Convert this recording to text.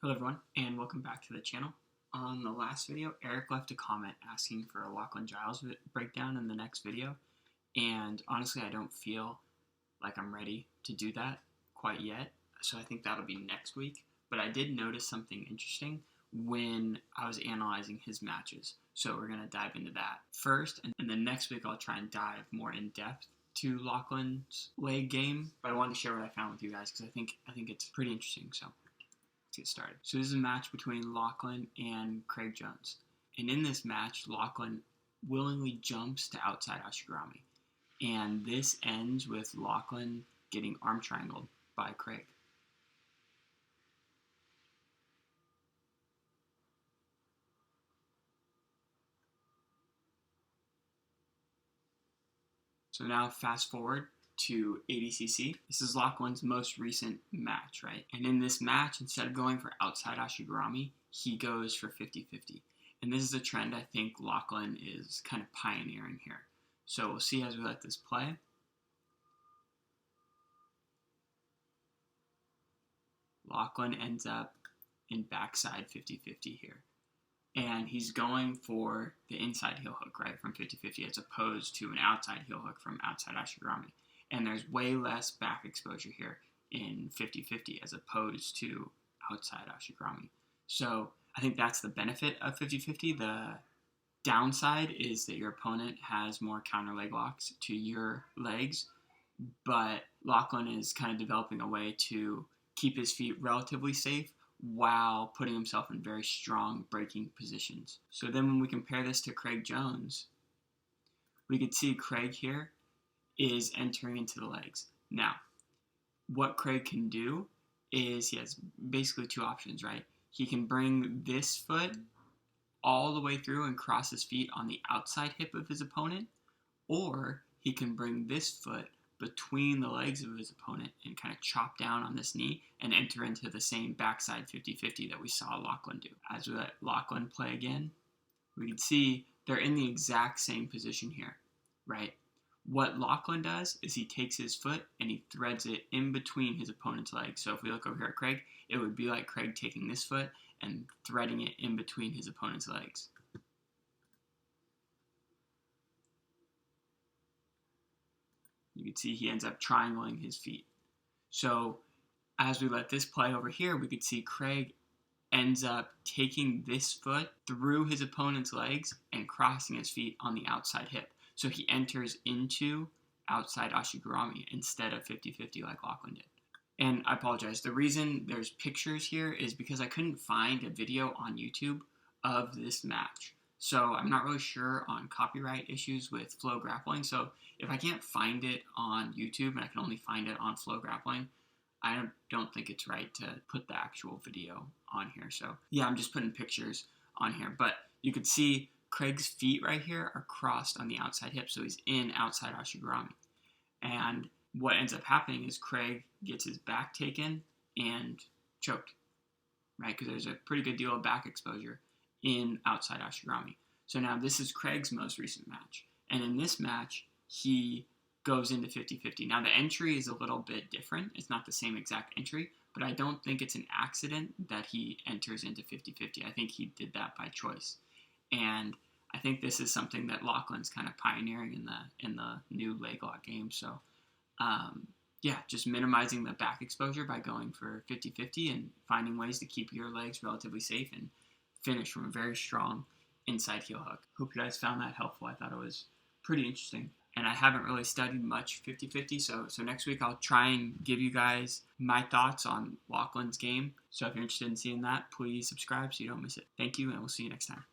Hello everyone, and welcome back to the channel. On the last video, Eric left a comment asking for a Lachlan Giles breakdown in the next video, and honestly I don't feel like I'm ready to do that quite yet, so I think that'll be next week. But I did notice something interesting when I was analyzing his matches, so we're going to dive into that first, and then next week I'll try and dive more in depth to Lachlan's leg game, but I wanted to share what I found with you guys because I think it's pretty interesting. So let's get started. So this is a match between Lachlan and Craig Jones. And in this match, Lachlan willingly jumps to outside Ashi Garami. And this ends with Lachlan getting arm triangled by Craig. So now fast forward to ADCC. This is Lachlan's most recent match, right? And in this match, instead of going for outside Ashi Garami, he goes for 50-50. And this is a trend I think Lachlan is kind of pioneering here. So we'll see as we let this play. Lachlan ends up in backside 50-50 here. And he's going for the inside heel hook, right, from 50-50 as opposed to an outside heel hook from outside Ashi Garami. And there's way less back exposure here in 50-50 as opposed to outside Ashi Garami. So I think that's the benefit of 50-50. The downside is that your opponent has more counter leg locks to your legs, but Lachlan is kind of developing a way to keep his feet relatively safe while putting himself in very strong breaking positions. So then when we compare this to Craig Jones, we could see Craig here is entering into the legs. Now, what Craig can do is he has basically two options, right? He can bring this foot all the way through and cross his feet on the outside hip of his opponent, or he can bring this foot between the legs of his opponent and kind of chop down on this knee and enter into the same backside 50-50 that we saw Lachlan do. As we let Lachlan play again, we can see they're in the exact same position here, right? What Lachlan does is he takes his foot and he threads it in between his opponent's legs. So if we look over here at Craig, it would be like Craig taking this foot and threading it in between his opponent's legs. You can see he ends up triangling his feet. So as we let this play over here, we could see Craig ends up taking this foot through his opponent's legs and crossing his feet on the outside hip. So he enters into outside Ashi Garami instead of 50-50 like Lachlan did. And I apologize, the reason there's pictures here is because I couldn't find a video on YouTube of this match. So I'm not really sure on copyright issues with Flow Grappling. So if I can't find it on YouTube and I can only find it on Flow Grappling, I don't think it's right to put the actual video on here. So yeah, I'm just putting pictures on here. But you could see Craig's feet right here are crossed on the outside hip, so he's in outside Ashi Garami. And what ends up happening is Craig gets his back taken and choked, right? Because there's a pretty good deal of back exposure in outside Ashi Garami. So now this is Craig's most recent match. And in this match, he goes into 50-50. Now the entry is a little bit different. It's not the same exact entry, but I don't think it's an accident that he enters into 50-50. I think he did that by choice. And I think this is something that Lachlan's kind of pioneering in the new leg lock game. So, yeah, just minimizing the back exposure by going for 50-50 and finding ways to keep your legs relatively safe and finish from a very strong inside heel hook. Hope you guys found that helpful. I thought it was pretty interesting. And I haven't really studied much 50-50, so next week I'll try and give you guys my thoughts on Lachlan's game. So if you're interested in seeing that, please subscribe so you don't miss it. Thank you, and we'll see you next time.